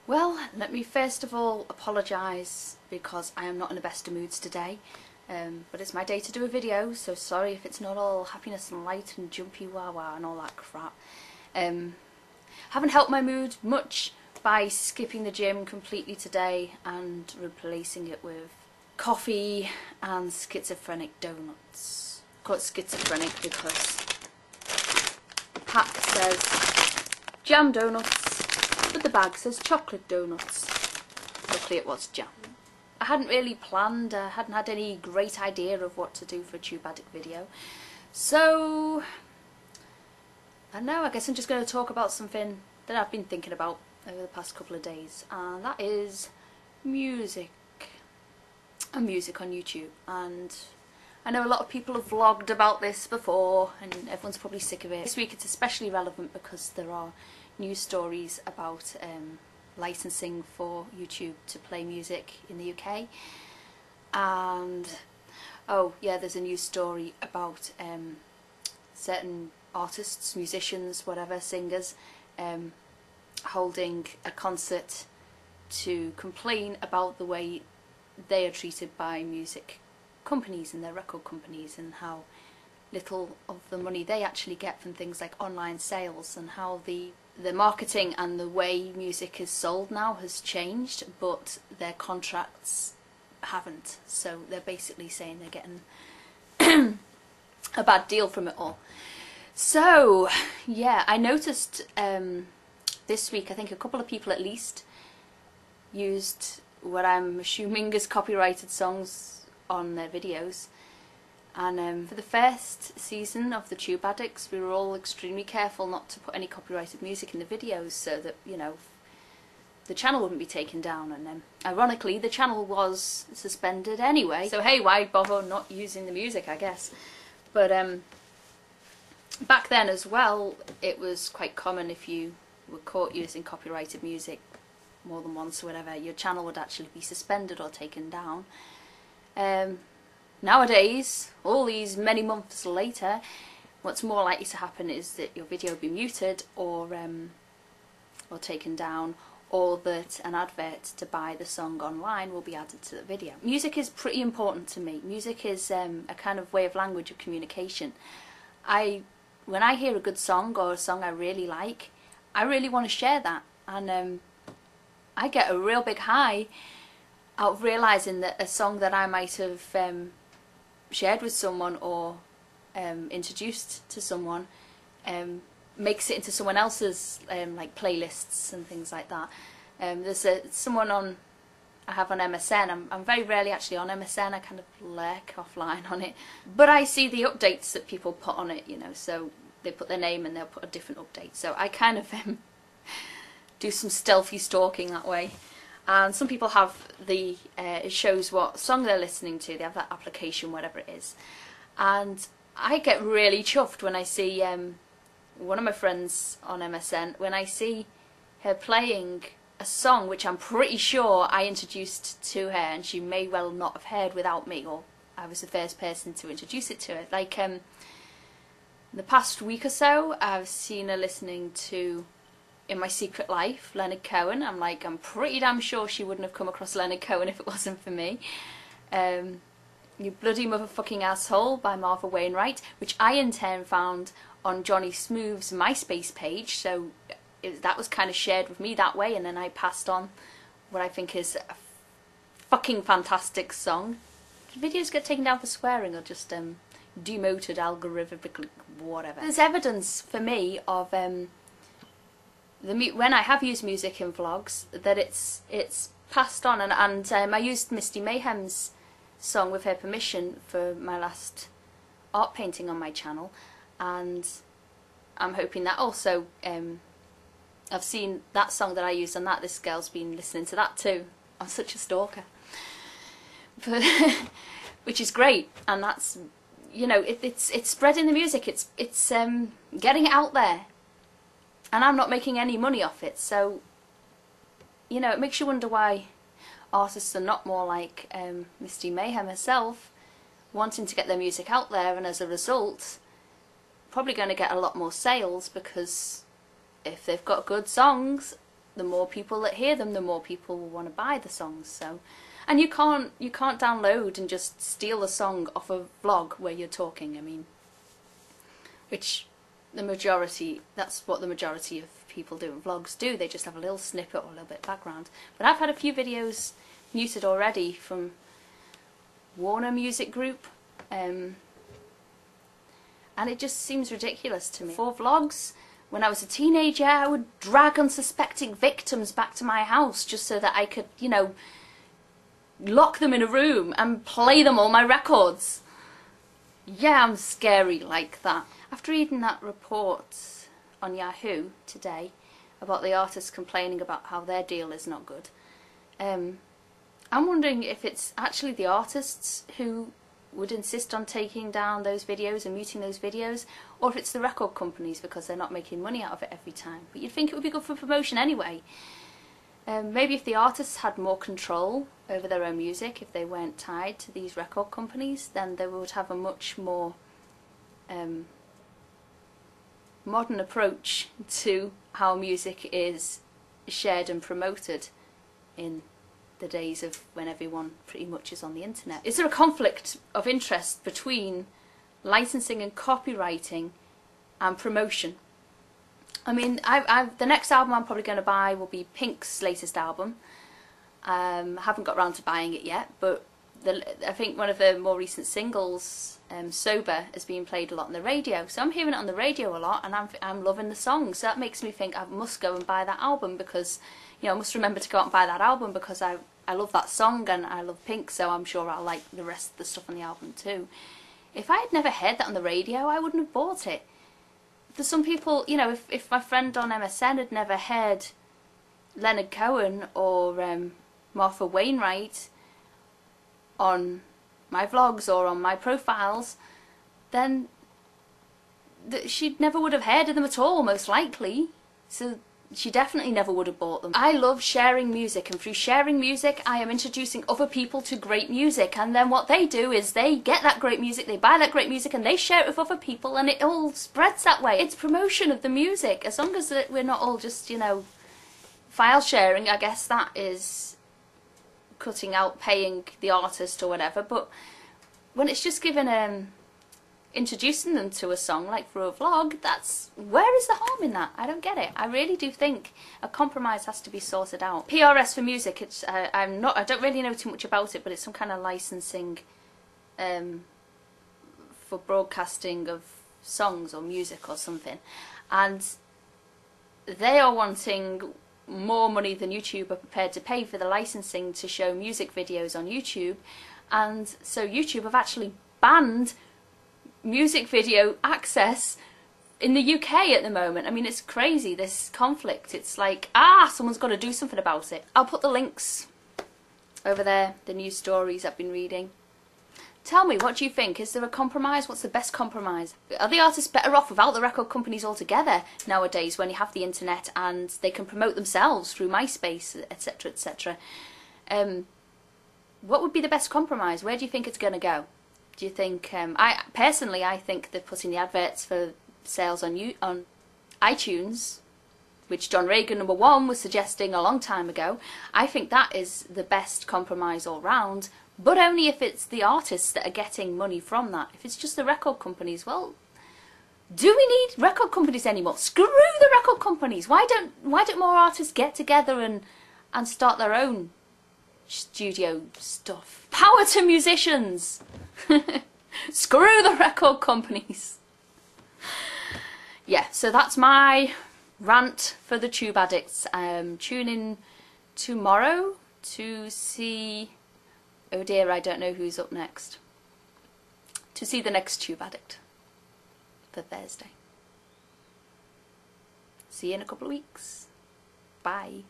Well, let me first of all apologise because I am not in the best of moods today. But it's my day to do a video, so sorry if it's not all happiness and light and jumpy wah wah and all that crap. Haven't helped my mood much by skipping the gym completely today and replacing it with coffee and schizophrenic donuts. I call it schizophrenic because the pack says jam donuts, but the bag says chocolate donuts. Luckily it was jam. I hadn't really planned, I hadn't had any great idea of what to do for a TubeAddicts video. So, I don't know, I guess I'm just going to talk about something that I've been thinking about over the past couple of days, and that is music. And music on YouTube. And I know a lot of people have vlogged about this before, and everyone's probably sick of it. This week it's especially relevant because there are news stories about licensing for YouTube to play music in the UK, and oh yeah, there's a news story about certain artists, musicians, whatever, singers, holding a concert to complain about the way they are treated by music companies and their record companies, and how little of the money they actually get from things like online sales, and how the marketing and the way music is sold now has changed, but their contracts haven't. So they're basically saying they're getting a bad deal from it all. So yeah, I noticed this week, I think a couple of people at least used what I'm assuming is copyrighted songs on their videos. And for the first season of TheTubeAddicts, we were all extremely careful not to put any copyrighted music in the videos, so that, you know, the channel wouldn't be taken down. And ironically, the channel was suspended anyway, so hey, why bother not using the music, I guess. But back then as well, it was quite common if you were caught using copyrighted music more than once or whatever, your channel would actually be suspended or taken down. Nowadays, all these many months later, what's more likely to happen is that your video will be muted or taken down, or that an advert to buy the song online will be added to the video. Music is pretty important to me. Music is a kind of way of language of communication. When I hear a good song or a song I really like, I really want to share that, and I get a real big high out of realising that a song that I might have shared with someone or introduced to someone makes it into someone else's like playlists and things like that. There's someone I have on MSN. I'm very rarely actually on MSN. I kind of lurk offline on it, but I see the updates that people put on it, you know, so they put their name and they'll put a different update, so I kind of do some stealthy stalking that way. And some people have it shows what song they're listening to. They have that application, whatever it is. And I get really chuffed when I see one of my friends on MSN, when I see her playing a song which I'm pretty sure I introduced to her, and she may well not have heard without me, or I was the first person to introduce it to her. Like the past week or so, I've seen her listening to In My Secret Life, Leonard Cohen. I'm pretty damn sure she wouldn't have come across Leonard Cohen if it wasn't for me. You Bloody Motherfucking Asshole by Martha Wainwright, which I in turn found on Johnny Smooth's MySpace page, so that was kind of shared with me that way, and then I passed on what I think is a fucking fantastic song. Do videos get taken down for swearing or just demoted algorithmically, whatever? There's evidence for me of when I have used music in vlogs, that it's passed on, and I used Mysti Mayhem's song with her permission for my last art painting on my channel, and I'm hoping that also I've seen that song that I used on that, this girl's been listening to that too. I'm such a stalker, but which is great, and that's, you know, it's spreading the music, it's getting it out there. And I'm not making any money off it, so, you know, it makes you wonder why artists are not more like Mysti Mayhem herself, wanting to get their music out there, and as a result, probably going to get a lot more sales, because if they've got good songs the more people that hear them, the more people will want to buy the songs. So, and you can't download and just steal a song off a vlog where you're talking. I mean, which that's what the majority of people do in vlogs do. They just have a little snippet or a little bit of background. But I've had a few videos muted already from Warner Music Group, and it just seems ridiculous to me. For vlogs, when I was a teenager, I would drag unsuspecting victims back to my house just so that I could, you know, lock them in a room and play them all my records. Yeah, I'm scary like that. After reading that report on Yahoo today about the artists complaining about how their deal is not good, I'm wondering if it's actually the artists who would insist on taking down those videos and muting those videos, or if it's the record companies because they're not making money out of it every time. But you'd think it would be good for promotion anyway. Maybe if the artists had more control over their own music, if they weren't tied to these record companies, then they would have a much more modern approach to how music is shared and promoted in the days of when everyone pretty much is on the internet. Is there a conflict of interest between licensing and copywriting and promotion? I mean, the next album I'm probably going to buy will be Pink's latest album. I haven't got around to buying it yet, but I think one of the more recent singles, Sober, is being played a lot on the radio. So I'm hearing it on the radio a lot, and I'm loving the song. So that makes me think I must go and buy that album because, you know, I must remember to go out and buy that album because I love that song and I love Pink, so I'm sure I'll like the rest of the stuff on the album too. If I had never heard that on the radio, I wouldn't have bought it. For some people, you know, if my friend on MSN had never heard Leonard Cohen or Martha Wainwright on my vlogs or on my profiles, then she never would have heard of them at all, most likely. So she definitely never would have bought them. I love sharing music, and through sharing music I am introducing other people to great music, and then what they do is they get that great music, they buy that great music, and they share it with other people, and it all spreads that way. It's promotion of the music, as long as we're not all just, you know, file sharing. I guess that is cutting out paying the artist or whatever, but when it's just given introducing them to a song like through a vlog, where is the harm in that? I don't get it. I really do think a compromise has to be sorted out. PRS for music, it's I don't really know too much about it, but it's some kind of licensing for broadcasting of songs or music or something, and they are wanting more money than YouTube are prepared to pay for the licensing to show music videos on YouTube, and so YouTube have actually banned music video access in the UK at the moment. I mean, it's crazy, this conflict. It's like, someone's got to do something about it. I'll put the links over there, the news stories I've been reading. Tell me, what do you think? Is there a compromise? What's the best compromise? Are the artists better off without the record companies altogether nowadays when you have the internet and they can promote themselves through MySpace, etc, etc? What would be the best compromise? Where do you think it's going to go? Do you think, I think that putting the adverts for sales on iTunes, which John Reagan #1 was suggesting a long time ago, I think that is the best compromise all round, but only if it's the artists that are getting money from that. If it's just the record companies, well, do we need record companies anymore? Screw the record companies! Why don't more artists get together and start their own studio stuff? Power to musicians! Screw the record companies. Yeah, so that's my rant for the Tube Addicts. Tune in tomorrow to see, oh dear, I don't know who's up next, to see the next Tube Addict for Thursday. See you in a couple of weeks. Bye.